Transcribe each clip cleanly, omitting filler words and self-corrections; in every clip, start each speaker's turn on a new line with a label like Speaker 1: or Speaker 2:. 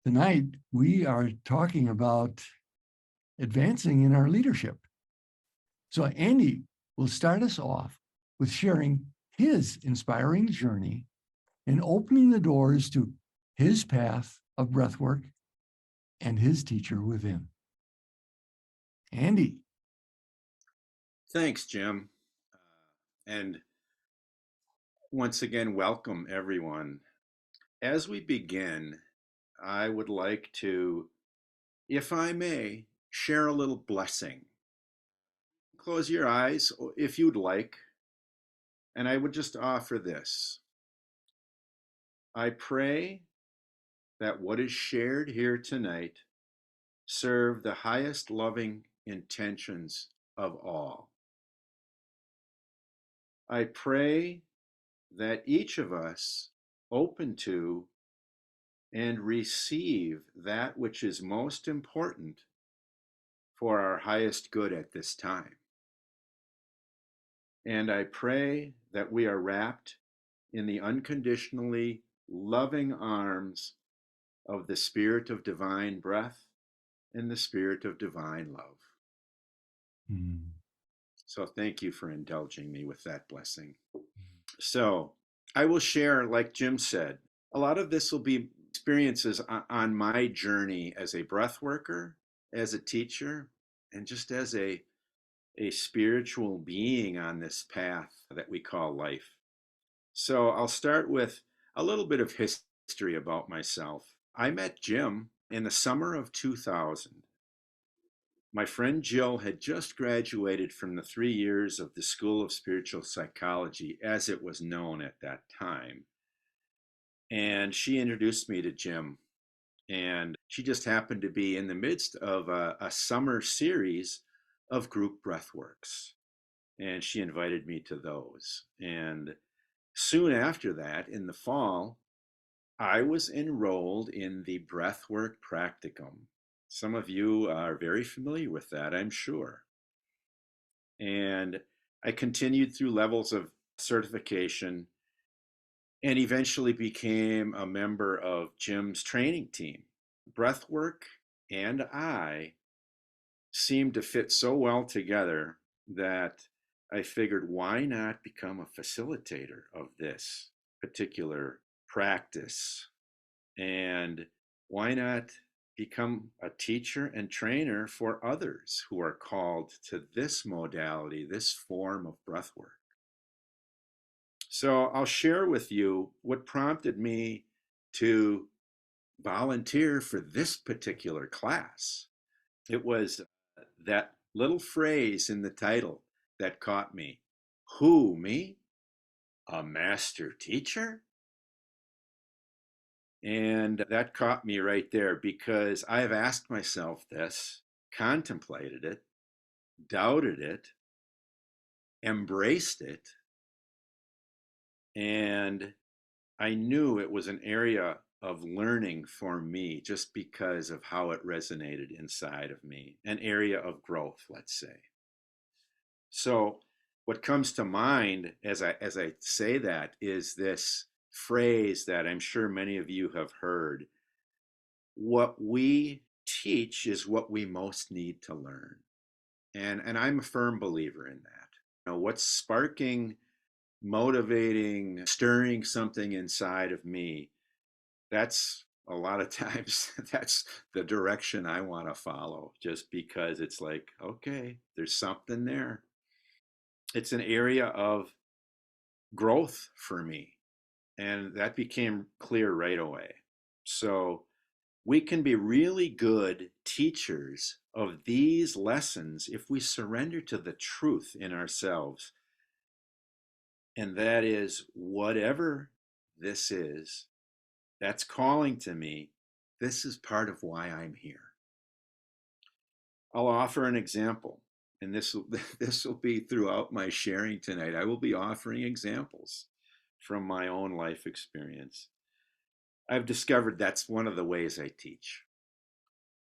Speaker 1: Tonight, we are talking about advancing in our leadership. So, Andy will start us off with sharing his inspiring journey and opening the doors to his path of breathwork and his teacher within. Andy.
Speaker 2: Thanks, Jim. And once again, welcome everyone. As we begin, I would like to, if I may, share a little blessing. Close your eyes if you'd like, and I would just offer this. I pray that what is shared here tonight serve the highest loving intentions of all. I pray that each of us open to and receive that which is most important for our highest good at this time. And I pray that we are wrapped in the unconditionally loving arms of the Spirit of divine breath and the Spirit of divine love. So thank you for indulging me with that blessing. So I will share, like Jim said, a lot of this will be experiences on my journey as a breath worker, as a teacher, and just as a spiritual being on this path that we call life. So I'll start with a little bit of history about myself. I met Jim in the summer of 2000. My friend Jill had just graduated from the 3 years of the School of Spiritual Psychology, as it was known at that time. And she introduced me to Jim. And she just happened to be in the midst of a summer series of group breathworks. And she invited me to those. And soon after that, in the fall, I was enrolled in the breathwork practicum. Some of you are very familiar with that, I'm sure. And I continued through levels of certification and eventually became a member of Jim's training team. Breathwork and I seemed to fit so well together that I figured, why not become a facilitator of this particular practice? And why not become a teacher and trainer for others who are called to this modality, this form of breathwork? So I'll share with you what prompted me to volunteer for this particular class. It was that little phrase in the title that caught me. Who, me? A master teacher? And that caught me right there because I have asked myself this, contemplated it, doubted it, embraced it, and I knew it was an area of learning for me just because of how it resonated inside of me, an area of growth, let's say. So what comes to mind as I say that is this phrase that I'm sure many of you have heard. What we teach is what we most need to learn. And I'm a firm believer in that. What's sparking, motivating, stirring something inside of me, that's a lot of times that's the direction I want to follow, just because it's like, okay, there's something there. It's an area of growth for me. And that became clear right away. So we can be really good teachers of these lessons if we surrender to the truth in ourselves. And that is, whatever this is that's calling to me, this is part of why I'm here. I'll offer an example, and this will be throughout my sharing tonight. I will be offering examples from my own life experience. I've discovered that's one of the ways I teach.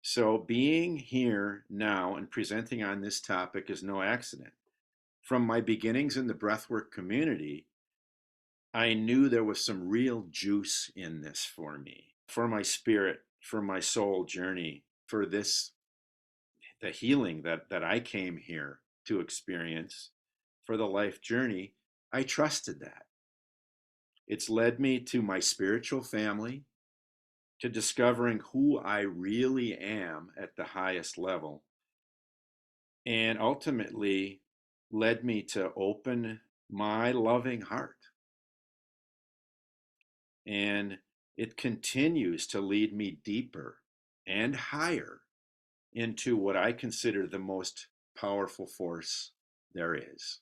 Speaker 2: So being here now and presenting on this topic is no accident. From my beginnings in the breathwork community, I knew there was some real juice in this for me, for my spirit, for my soul journey, for this, the healing that I came here to experience, for the life journey, I trusted that. It's led me to my spiritual family, to discovering who I really am at the highest level, and ultimately led me to open my loving heart. And it continues to lead me deeper and higher into what I consider the most powerful force there is: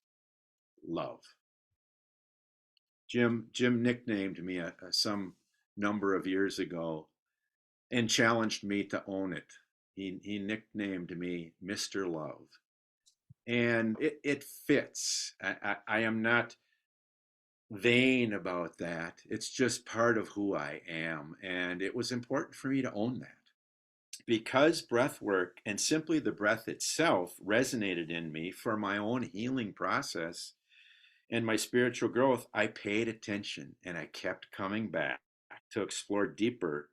Speaker 2: love. Jim nicknamed me some number of years ago and challenged me to own it. He nicknamed me Mr. Love. And it fits. I am not vain about that. It's just part of who I am. And it was important for me to own that. Because breath work and simply the breath itself resonated in me for my own healing process and my spiritual growth, I paid attention and I kept coming back to explore deeper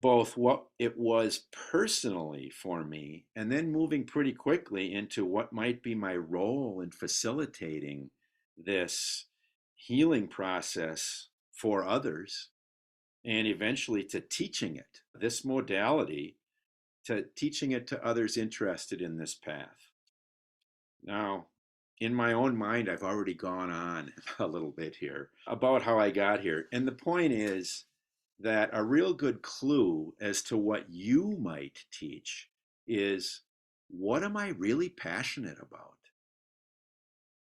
Speaker 2: both what it was personally for me and then moving pretty quickly into what might be my role in facilitating this healing process for others, and eventually to teaching it, this modality, to teaching it to others interested in this path. Now, in my own mind, I've already gone on a little bit here about how I got here. And the point is that a real good clue as to what you might teach is, what am I really passionate about?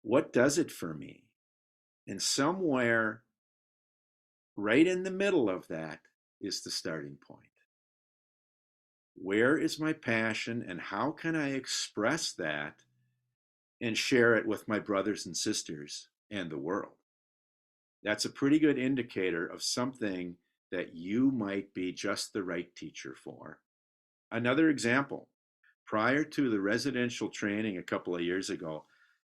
Speaker 2: What does it for me? And somewhere right in the middle of that is the starting point. Where is my passion and how can I express that and share it with my brothers and sisters and the world? That's a pretty good indicator of something that you might be just the right teacher for. Another example, prior to the residential training a couple of years ago,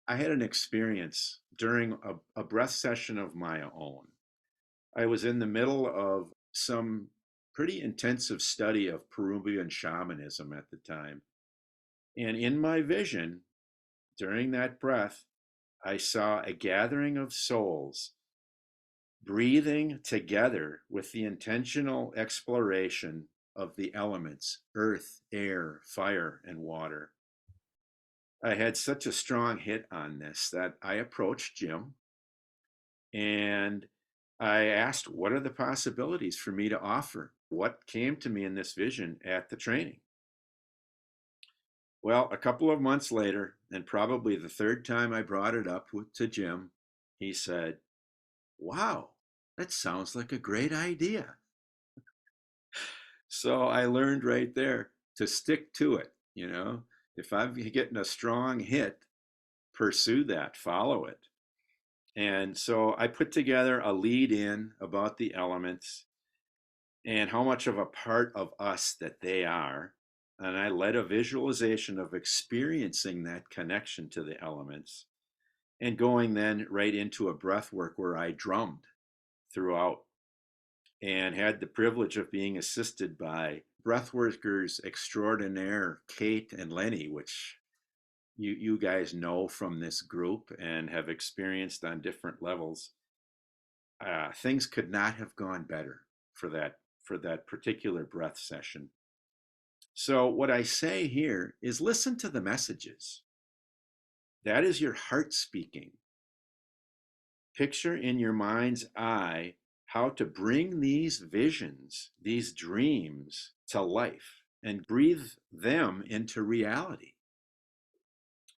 Speaker 2: I had an experience during a breath session of my own. I was in the middle of some pretty intensive study of Peruvian shamanism at the time. And in my vision, during that breath, I saw a gathering of souls breathing together with the intentional exploration of the elements: earth, air, fire, and water. I had such a strong hit on this that I approached Jim and I asked, what are the possibilities for me to offer? What came to me in this vision at the training? Well, a couple of months later, and probably the third time I brought it up to Jim, he said, wow, that sounds like a great idea. So I learned right there to stick to it. You know, if I'm getting a strong hit, pursue that, follow it. And so I put together a lead in about the elements and how much of a part of us that they are. And I led a visualization of experiencing that connection to the elements and going then right into a breath work where I drummed throughout and had the privilege of being assisted by breathworkers extraordinaire Kate and Lenny, which you guys know from this group and have experienced on different levels. Things could not have gone better for that particular breath session. So what I say here is, listen to the messages. That is your heart speaking. Picture in your mind's eye how to bring these visions, these dreams to life and breathe them into reality.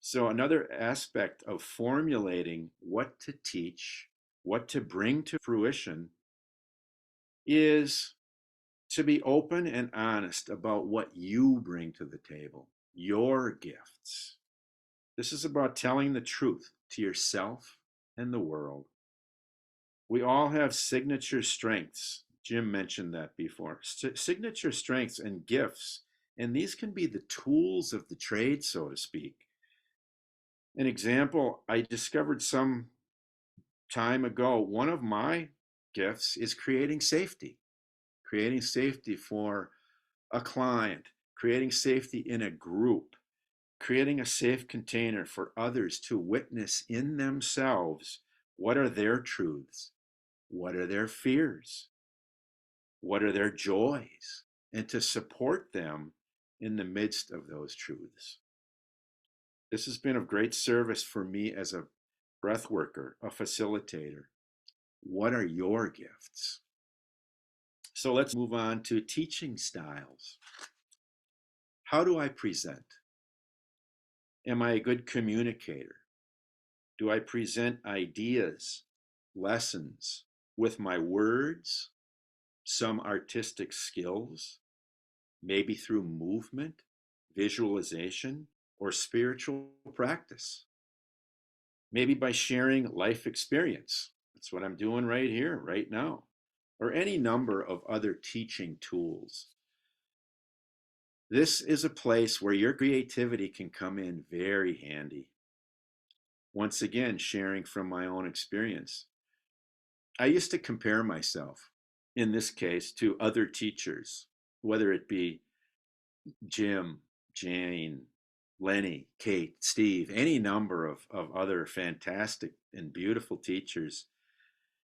Speaker 2: So another aspect of formulating what to teach, what to bring to fruition, is to be open and honest about what you bring to the table, your gifts. This is about telling the truth to yourself and the world. We all have signature strengths. Jim mentioned that before. Signature strengths and gifts, and these can be the tools of the trade, so to speak. An example I discovered some time ago, one of my gifts is creating safety for a client, creating safety in a group, creating a safe container for others to witness in themselves what are their truths, what are their fears, what are their joys, and to support them in the midst of those truths. This has been of great service for me as a breath worker, a facilitator. What are your gifts? So let's move on to teaching styles. How do I present? Am I a good communicator? Do I present ideas, lessons with my words, some artistic skills, maybe through movement, visualization, or spiritual practice? Maybe by sharing life experience. That's what I'm doing right here, right now, or any number of other teaching tools. This is a place where your creativity can come in very handy. Once again, sharing from my own experience. I used to compare myself, in this case, to other teachers, whether it be Jim, Jane, Lenny, Kate, Steve, any number of other fantastic and beautiful teachers.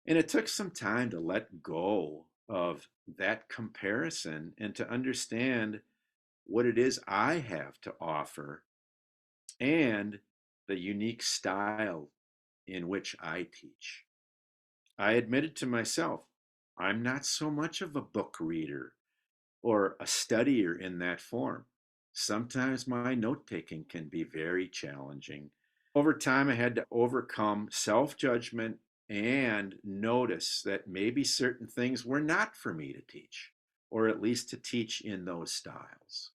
Speaker 2: And it took some time to let go of that comparison and to understand what it is I have to offer and the unique style in which I teach. I admitted to myself, I'm not so much of a book reader or a studier in that form. Sometimes my note taking can be very challenging. Over time, I had to overcome self judgment and notice that maybe certain things were not for me to teach, or at least to teach in those styles.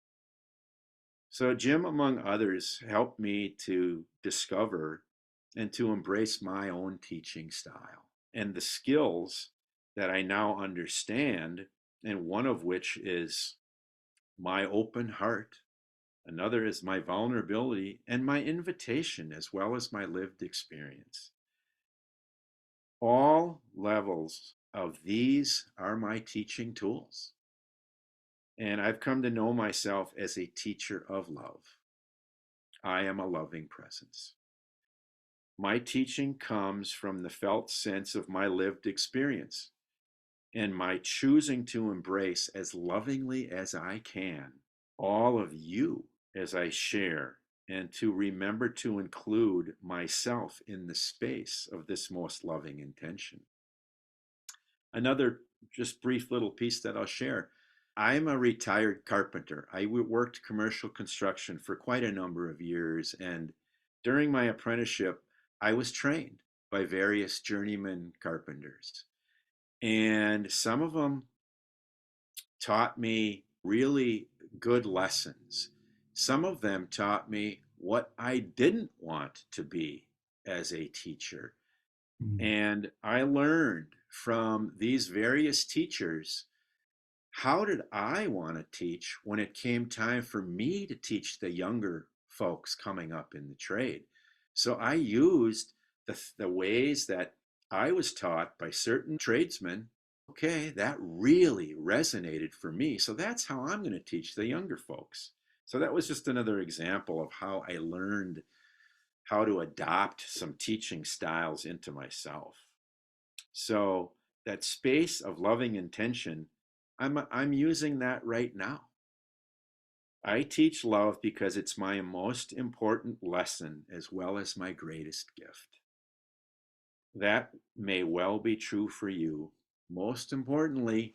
Speaker 2: So, Jim, among others, helped me to discover and to embrace my own teaching style and the skills that I now understand, and one of which is my open heart. Another is my vulnerability and my invitation, as well as my lived experience. All levels of these are my teaching tools. And I've come to know myself as a teacher of love. I am a loving presence. My teaching comes from the felt sense of my lived experience and my choosing to embrace as lovingly as I can all of you as I share, and to remember to include myself in the space of this most loving intention. Another just brief little piece that I'll share. I'm a retired carpenter. I worked commercial construction for quite a number of years, and during my apprenticeship, I was trained by various journeyman carpenters. And some of them taught me really good lessons. Some of them taught me what I didn't want to be as a teacher.
Speaker 1: Mm.
Speaker 2: And I learned from these various teachers, how did I want to teach when it came time for me to teach the younger folks coming up in the trade? So I used the ways that I was taught by certain tradesmen. Okay, that really resonated for me. So that's how I'm going to teach the younger folks. So that was just another example of how I learned how to adopt some teaching styles into myself. So that space of loving intention, I'm using that right now. I teach love because it's my most important lesson as well as my greatest gift. That may well be true for you. Most importantly,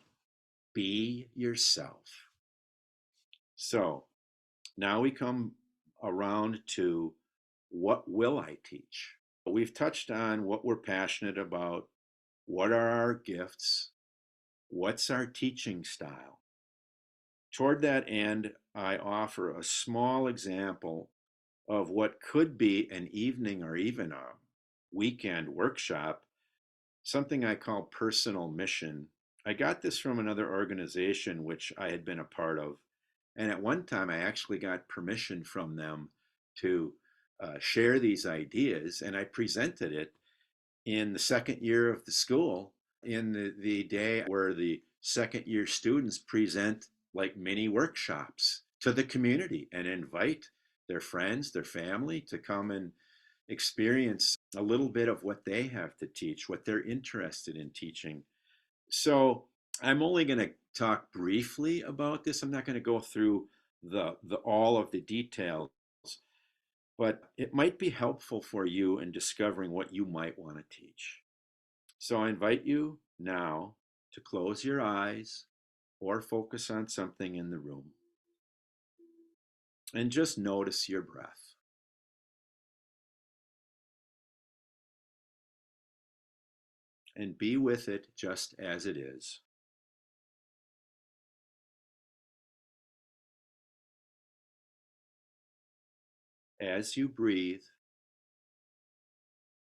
Speaker 2: be yourself. So now we come around to, what will I teach? We've touched on what we're passionate about. What are our gifts? What's our teaching style? Toward that end, I offer a small example of what could be an evening or even a weekend workshop, something I call personal mission. I got this from another organization which I had been a part of. And at one time, I actually got permission from them to share these ideas. And I presented it in the second year of the school, in the day where the second year students present like mini workshops to the community and invite their friends, their family to come and experience a little bit of what they have to teach, what they're interested in teaching. So I'm only going to talk briefly about this. I'm not going to go through the all of the details, but it might be helpful for you in discovering what you might want to teach. So I invite you now to close your eyes or focus on something in the room and just notice your breath. And be with it just as it is. As you breathe,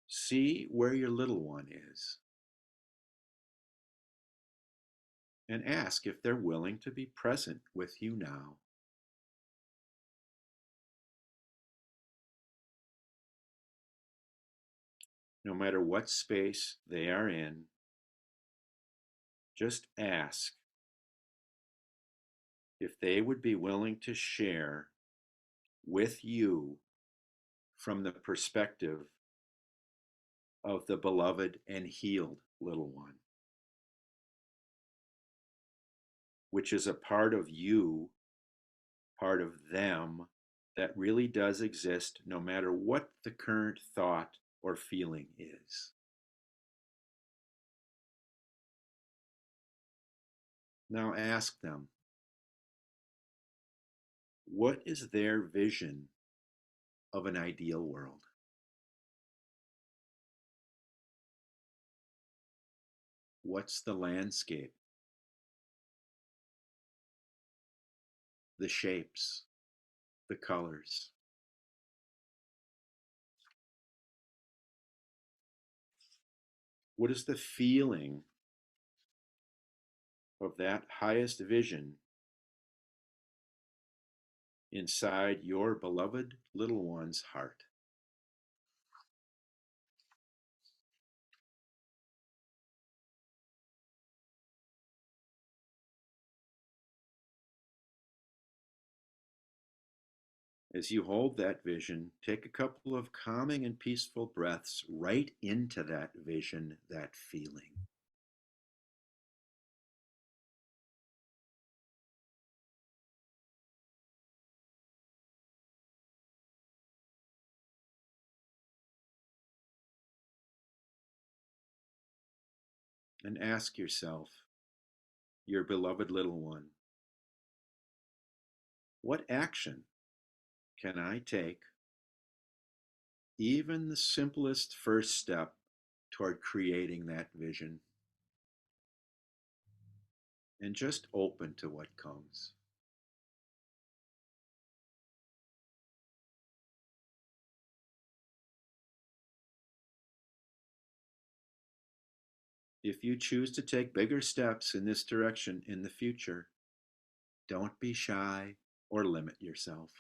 Speaker 2: see where your little one is and ask if they're willing to be present with you now. No matter what space they are in, just ask if they would be willing to share with you from the perspective of the beloved and healed little one, which is a part of you, part of them, that really does exist no matter what the current thought or feeling is. Now ask them, what is their vision of an ideal world? What's the landscape, the shapes, the colors? What is the feeling of that highest vision inside your beloved little one's heart? As you hold that vision, take a couple of calming and peaceful breaths right into that vision, that feeling. And ask yourself, your beloved little one, what action can I take, even the simplest first step toward creating that vision? And just open to what comes. If you choose to take bigger steps in this direction in the future, don't be shy or limit yourself.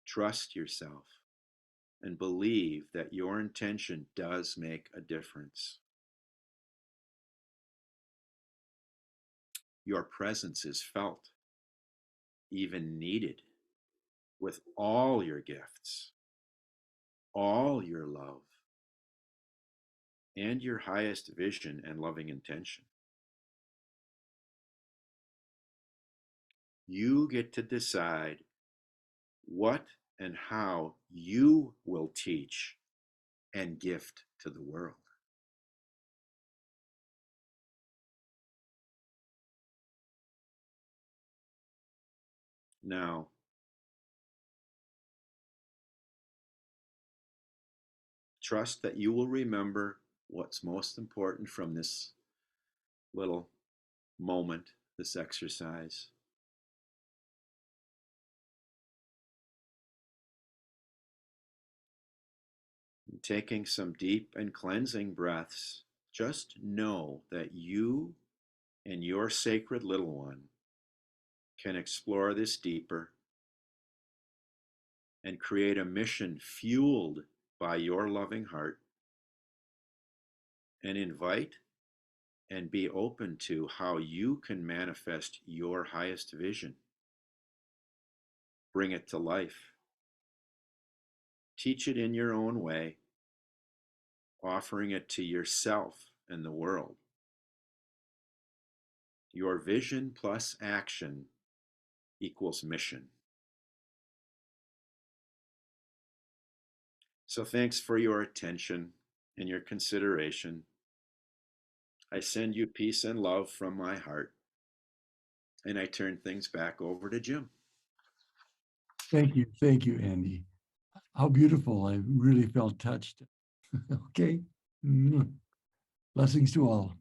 Speaker 2: Trust yourself and believe that your intention does make a difference. Your presence is felt, even needed, with all your gifts, all your love, and your highest vision and loving intention. You get to decide what and how you will teach and gift to the world. Now, trust that you will remember what's most important from this little moment, this exercise. And taking some deep and cleansing breaths, just know that you and your sacred little one can explore this deeper and create a mission fueled by your loving heart, and invite and be open to how you can manifest your highest vision. Bring it to life. Teach it in your own way, offering it to yourself and the world. Your vision plus action equals mission. So thanks for your attention and your consideration. I send you peace and love from my heart, and I turn things back over to Jim.
Speaker 1: Thank you, Andy. How beautiful. I really felt touched. Okay. Blessings to all.